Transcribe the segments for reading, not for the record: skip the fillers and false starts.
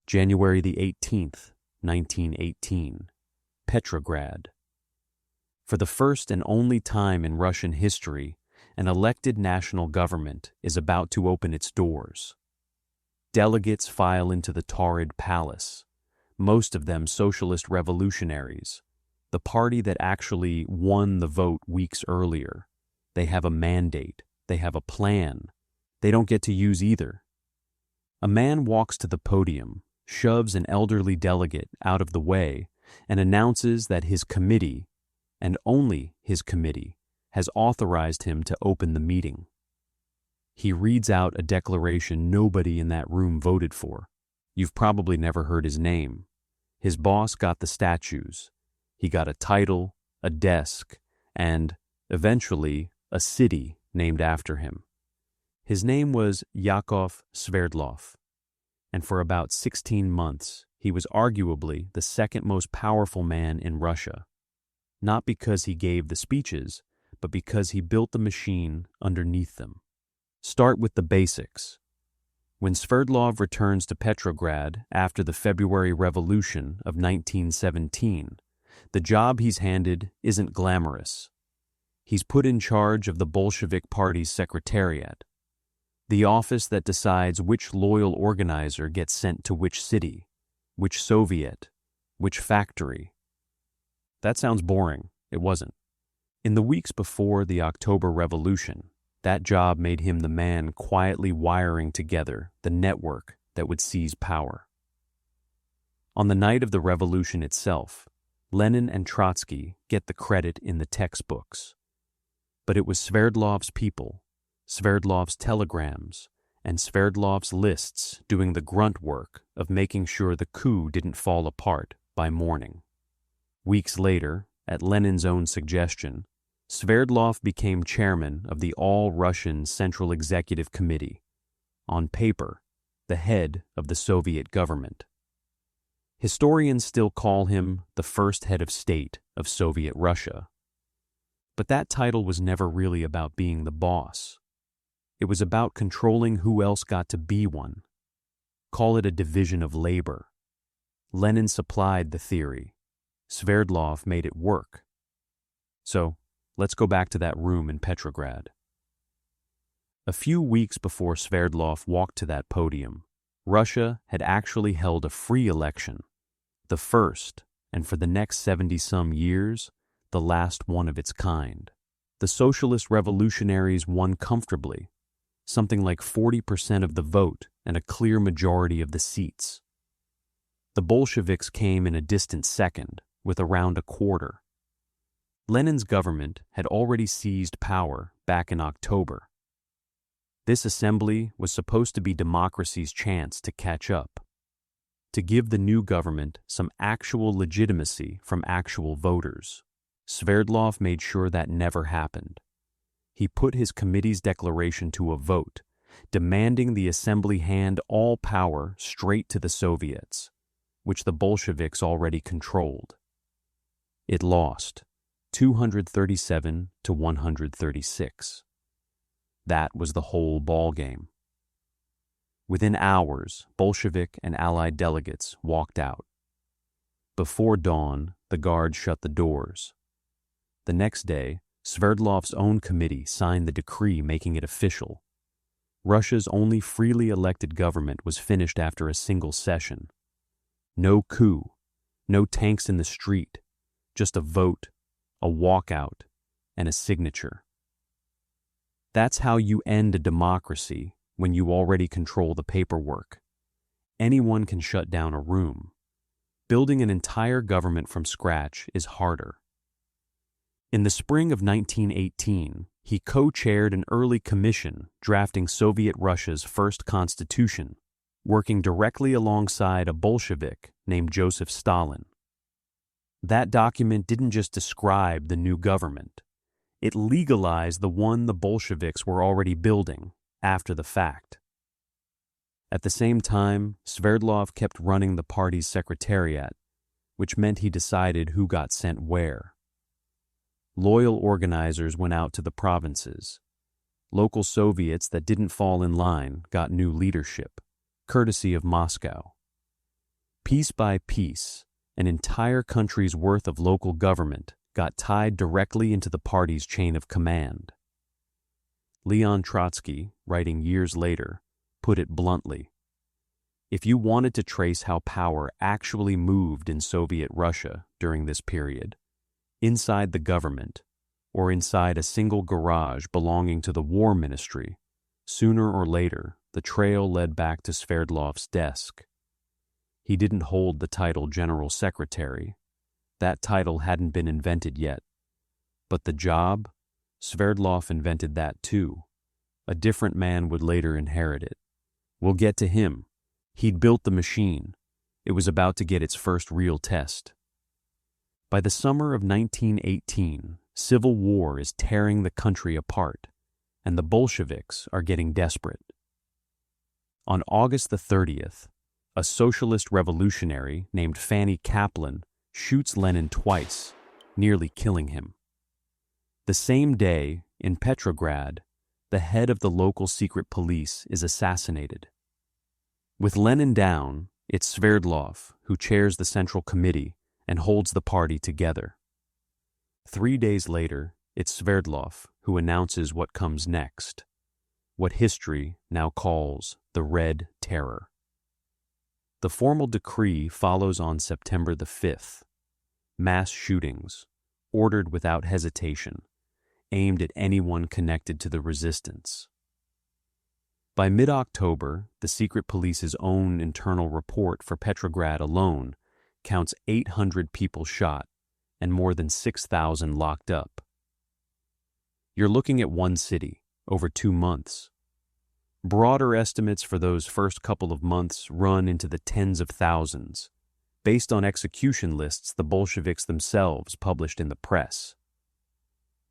January the 18th, 1918, Petrograd. For the first and only time in Russian history, an elected national government is about to open its doors. Delegates file into the Tauride Palace, most of them socialist revolutionaries, the party that actually won the vote weeks earlier. They have a mandate, they have a plan. They don't get to use either. A man walks to the podium, shoves an elderly delegate out of the way, and announces that his committee, and only his committee, has authorized him to open the meeting. He reads out a declaration nobody in that room voted for. You've probably never heard his name. His boss got the statues. He got a title, a desk, and, eventually, a city named after him. His name was Yakov Sverdlov, and for about 16 months, he was arguably the second most powerful man in Russia. Not because he gave the speeches, but because he built the machine underneath them. Start with the basics. When Sverdlov returns to Petrograd after the February Revolution of 1917, the job he's handed isn't glamorous. He's put in charge of the Bolshevik Party's secretariat, the office that decides which loyal organizer gets sent to which city, which Soviet, which factory. That sounds boring. It wasn't. In the weeks before the October Revolution, that job made him the man quietly wiring together the network that would seize power. On the night of the revolution itself, Lenin and Trotsky get the credit in the textbooks. But it was Sverdlov's people, Sverdlov's telegrams, and Sverdlov's lists doing the grunt work of making sure the coup didn't fall apart by morning. Weeks later, at Lenin's own suggestion, Sverdlov became chairman of the All-Russian Central Executive Committee, on paper, the head of the Soviet government. Historians still call him the first head of state of Soviet Russia. But that title was never really about being the boss. It was about controlling who else got to be one. Call it a division of labor. Lenin supplied the theory. Sverdlov made it work. So, let's go back to that room in Petrograd. A few weeks before Sverdlov walked to that podium, Russia had actually held a free election, the first, and for the next 70-some years, the last one of its kind. The socialist revolutionaries won comfortably, something like 40% of the vote and a clear majority of the seats. The Bolsheviks came in a distant second, with around a quarter. Lenin's government had already seized power back in October. This assembly was supposed to be democracy's chance to catch up, to give the new government some actual legitimacy from actual voters. Sverdlov made sure that never happened. He put his committee's declaration to a vote, demanding the assembly hand all power straight to the Soviets, which the Bolsheviks already controlled. It lost, 237 to 136. That was the whole ballgame. Within hours, Bolshevik and Allied delegates walked out. Before dawn, the guards shut the doors. The next day, Sverdlov's own committee signed the decree making it official. Russia's only freely elected government was finished after a single session. No coup, no tanks in the street, just a vote, a walkout, and a signature. That's how you end a democracy when you already control the paperwork. Anyone can shut down a room. Building an entire government from scratch is harder. In the spring of 1918, he co-chaired an early commission drafting Soviet Russia's first constitution, working directly alongside a Bolshevik named Joseph Stalin. That document didn't just describe the new government. It legalized the one the Bolsheviks were already building after the fact. At the same time, Sverdlov kept running the party's secretariat, which meant he decided who got sent where. Loyal organizers went out to the provinces. Local Soviets that didn't fall in line got new leadership, courtesy of Moscow. Piece by piece, an entire country's worth of local government got tied directly into the party's chain of command. Leon Trotsky, writing years later, put it bluntly: if you wanted to trace how power actually moved in Soviet Russia during this period, inside the government, or inside a single garage belonging to the War Ministry, sooner or later the trail led back to Sverdlov's desk. He didn't hold the title General Secretary. That title hadn't been invented yet. But the job, Sverdlov invented that too. A different man would later inherit it. We'll get to him. He'd built the machine. It was about to get its first real test. By the summer of 1918, civil war is tearing the country apart, and the Bolsheviks are getting desperate. On August the 30th, a socialist revolutionary named Fanny Kaplan shoots Lenin twice, nearly killing him. The same day, in Petrograd, the head of the local secret police is assassinated. With Lenin down, it's Sverdlov who chairs the Central Committee and holds the party together. 3 days later, it's Sverdlov who announces what comes next, what history now calls the Red Terror. The formal decree follows on September the 5th. Mass shootings, ordered without hesitation, aimed at anyone connected to the resistance. By mid-October, the secret police's own internal report for Petrograd alone counts 800 people shot and more than 6,000 locked up. You're looking at one city, over 2 months. Broader estimates for those first couple of months run into the tens of thousands, based on execution lists the Bolsheviks themselves published in the press.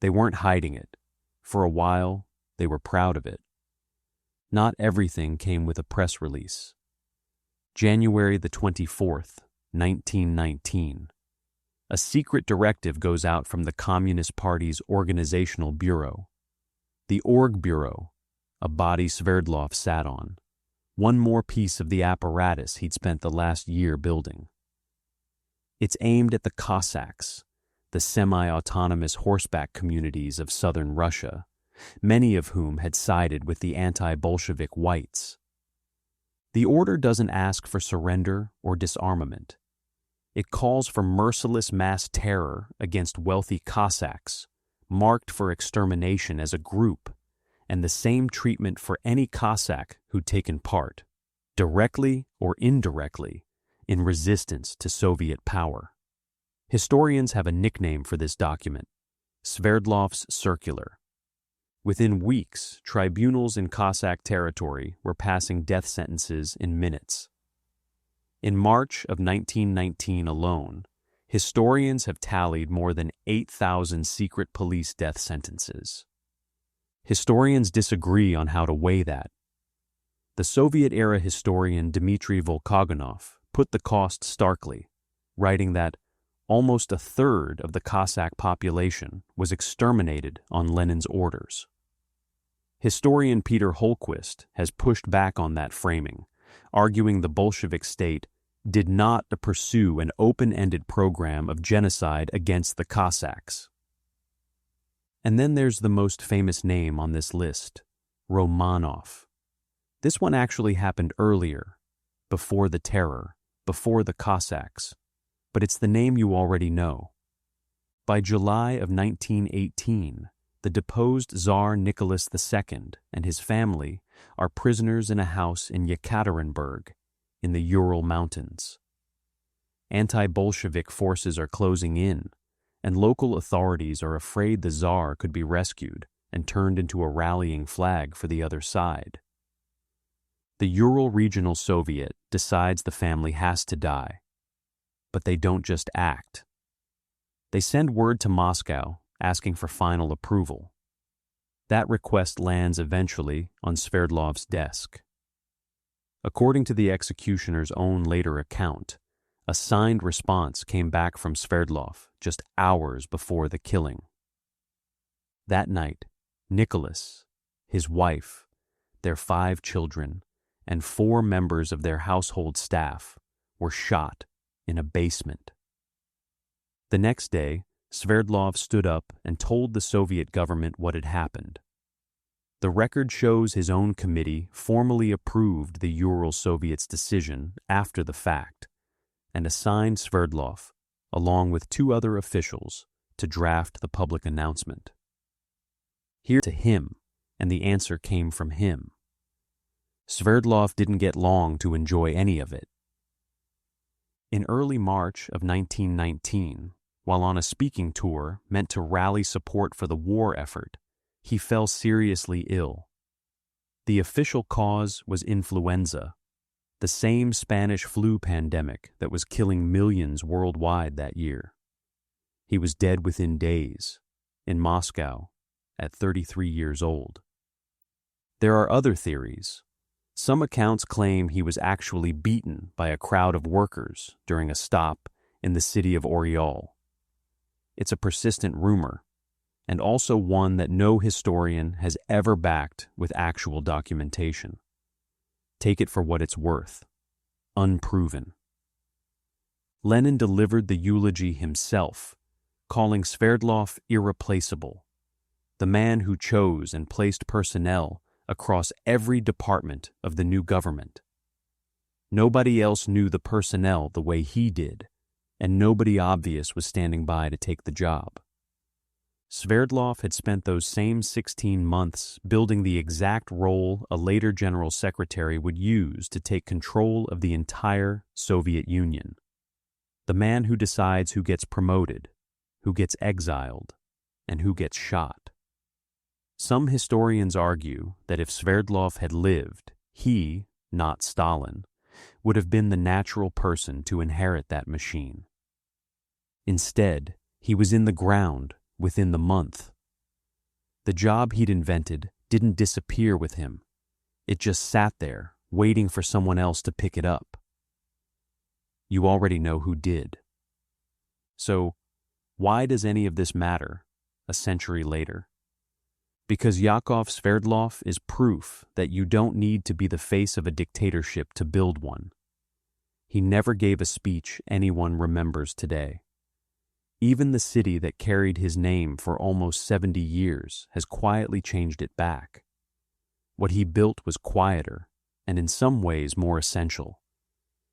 They weren't hiding it. For a while, they were proud of it. Not everything came with a press release. January the 24th, 1919. A secret directive goes out from the Communist Party's Organizational Bureau. The Org Bureau, a body Sverdlov sat on. One more piece of the apparatus he'd spent the last year building. It's aimed at the Cossacks, the semi-autonomous horseback communities of southern Russia, many of whom had sided with the anti-Bolshevik whites. The order doesn't ask for surrender or disarmament. It calls for merciless mass terror against wealthy Cossacks, marked for extermination as a group, and the same treatment for any Cossack who'd taken part, directly or indirectly, in resistance to Soviet power. Historians have a nickname for this document: Sverdlov's Circular. Within weeks, tribunals in Cossack territory were passing death sentences in minutes. In March of 1919 alone, historians have tallied more than 8,000 secret police death sentences. Historians disagree on how to weigh that. The Soviet-era historian Dmitry Volkogonov put the cost starkly, writing that almost a third of the Cossack population was exterminated on Lenin's orders. Historian Peter Holquist has pushed back on that framing, arguing the Bolshevik state did not pursue an open-ended program of genocide against the Cossacks. And then there's the most famous name on this list, Romanov. This one actually happened earlier, before the terror, before the Cossacks, but it's the name you already know. By July of 1918, the deposed Tsar Nicholas II and his family are prisoners in a house in Yekaterinburg, in the Ural Mountains. Anti-Bolshevik forces are closing in, and local authorities are afraid the Tsar could be rescued and turned into a rallying flag for the other side. The Ural Regional Soviet decides the family has to die, but they don't just act. They send word to Moscow asking for final approval. That request lands eventually on Sverdlov's desk. According to the executioner's own later account, a signed response came back from Sverdlov just hours before the killing. That night, Nicholas, his wife, their 5 children, and 4 members of their household staff were shot in a basement. The next day, Sverdlov stood up and told the Soviet government what had happened. The record shows his own committee formally approved the Ural Soviets' decision after the fact and assigned Sverdlov, along with 2 other officials, to draft the public announcement. Here to him, and the answer came from him. Sverdlov didn't get long to enjoy any of it. In early March of 1919, while on a speaking tour meant to rally support for the war effort, he fell seriously ill. The official cause was influenza, the same Spanish flu pandemic that was killing millions worldwide that year. He was dead within days, in Moscow, at 33 years old. There are other theories. Some accounts claim he was actually beaten by a crowd of workers during a stop in the city of Oryol. It's a persistent rumor, and also one that no historian has ever backed with actual documentation. Take it for what it's worth. Unproven. Lenin delivered the eulogy himself, calling Sverdlov irreplaceable, the man who chose and placed personnel across every department of the new government. Nobody else knew the personnel the way he did, and nobody obvious was standing by to take the job. Sverdlov had spent those same 16 months building the exact role a later general secretary would use to take control of the entire Soviet Union. The man who decides who gets promoted, who gets exiled, and who gets shot. Some historians argue that if Sverdlov had lived, he, not Stalin, would have been the natural person to inherit that machine. Instead, he was in the ground within the month. The job he'd invented didn't disappear with him. It just sat there, waiting for someone else to pick it up. You already know who did. So, why does any of this matter a century later? Because Yakov Sverdlov is proof that you don't need to be the face of a dictatorship to build one. He never gave a speech anyone remembers today. Even the city that carried his name for almost 70 years has quietly changed it back. What he built was quieter and in some ways more essential.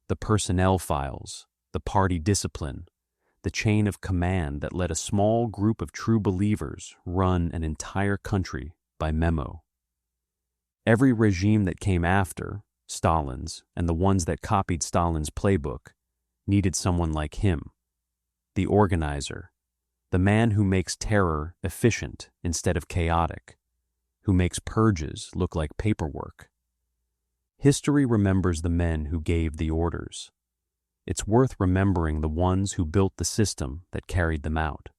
The personnel files, the party discipline, the chain of command that let a small group of true believers run an entire country by memo. Every regime that came after, Stalin's and the ones that copied Stalin's playbook, needed someone like him. The organizer, the man who makes terror efficient instead of chaotic, who makes purges look like paperwork. History remembers the men who gave the orders. It's worth remembering the ones who built the system that carried them out.